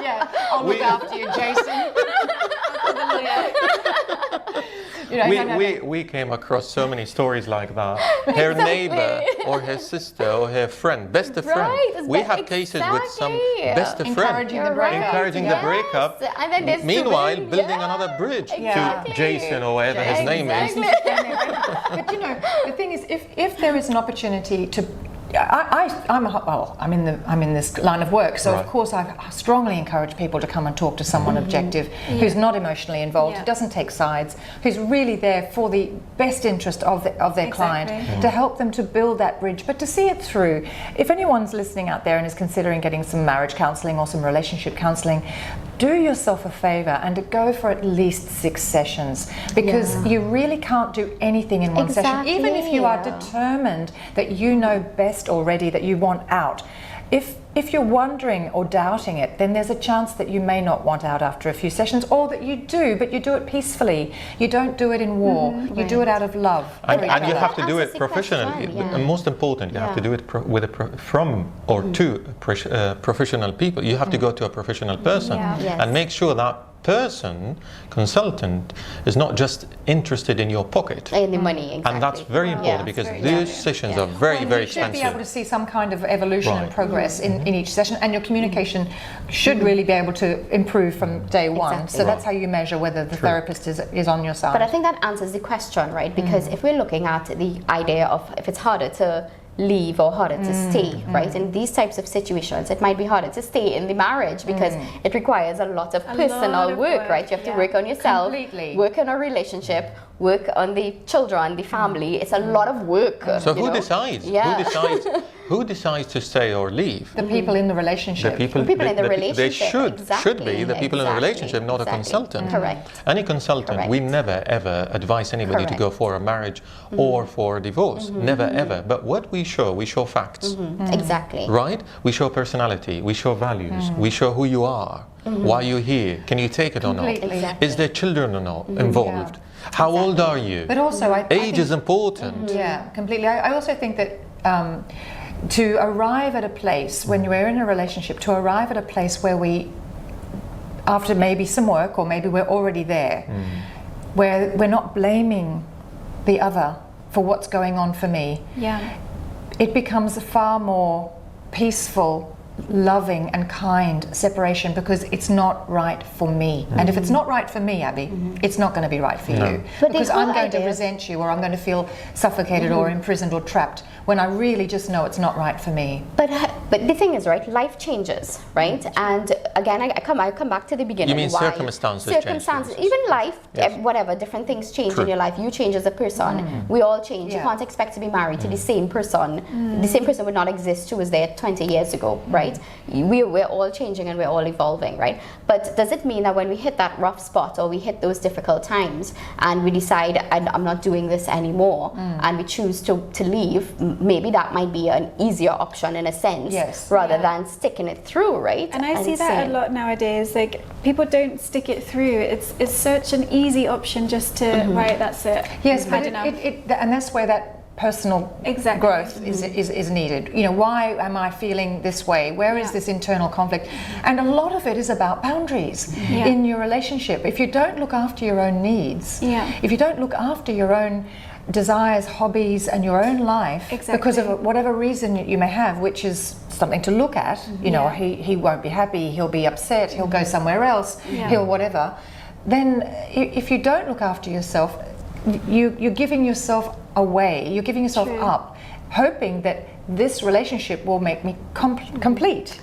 Yeah, I'll look after you, Jason. You know, we came across so many stories like that. Her neighbor or her sister or her friend, best of friend. We have cases with some best of friend encouraging the breakup. And then there's meanwhile, building another bridge to Jason or whatever his name is. But you know, the thing is, if there is an opportunity to, I'm in this line of work, so of course I strongly encourage people to come and talk to someone objective, who's not emotionally involved, who doesn't take sides, who's really there for the best interest of their client, to help them to build that bridge, but to see it through. If anyone's listening out there and is considering getting some marriage counselling or some relationship counselling, do yourself a favour and to go for at least 6 sessions, because you really can't do anything in one session, even if you are determined that you know best already, that you want out. If you're wondering or doubting it, then there's a chance that you may not want out after a few sessions, or that you do, but you do it peacefully. You don't do it in war. You do it out of love. And you have to do it professionally. And most important, you have to do it to professional people. You have to go to a professional person and make sure that person, consultant, is not just interested in your pocket. In the money, exactly. And that's very important, because these sessions are very, very expensive. You should be able to see some kind of evolution and progress in each session, and your communication should really be able to improve from day one. So that's how you measure whether the therapist is on your side. But I think that answers the question, right? Because if we're looking at the idea of if it's harder to leave or harder to stay, right? In these types of situations, it might be harder to stay in the marriage because it requires a lot of personal work, right? You have to work on yourself, work on a relationship, work on the children, the family. It's a lot of work. So who decides? Who decides to stay or leave? The people in the relationship. The people in the relationship. They should be the people in the relationship, not a consultant. Correct. Any consultant, we never ever advise anybody to go for a marriage or for a divorce. Never ever. But what we show facts. Exactly. Right? We show personality, we show values, we show who you are, why you're here, can you take it or not? Is there children or not involved? How old are you? But also, age is important. Yeah, completely. I also think that to arrive at a place, when we're in a relationship, to arrive at a place where we, after maybe some work, or maybe we're already there, where we're not blaming the other for what's going on for me, it becomes a far more peaceful, loving and kind separation, because it's not right for me. And if it's not right for me, Abby, it's not going to be right for you. Because I'm going to resent you, or I'm going to feel suffocated or imprisoned or trapped, when I really just know it's not right for me. But the thing is, right, life changes, right? And again, I come back to the beginning. You mean circumstances change? Even life, whatever, different things change in your life. You change as a person. We all change. You can't expect to be married to the same person. The same person would not exist who was there 20 years ago, right? We're all changing and we're all evolving, right? But does it mean that when we hit that rough spot, or we hit those difficult times, and we decide I'm not doing this anymore, and we choose to leave, maybe that might be an easier option in a sense, rather than sticking it through, right? And I see that a lot nowadays. Like, people don't stick it through. It's such an easy option just to right, that's it. Yes, but and that's where that personal growth is needed. You know, why am I feeling this way? Where is this internal conflict? And a lot of it is about boundaries in your relationship. If you don't look after your own needs, if you don't look after your own desires, hobbies and your own life, because of whatever reason you may have, which is something to look at, you know, he won't be happy, he'll be upset, he'll go somewhere else, he'll whatever, then if you don't look after yourself, you're giving yourself away, you're giving yourself up, hoping that this relationship will make me complete.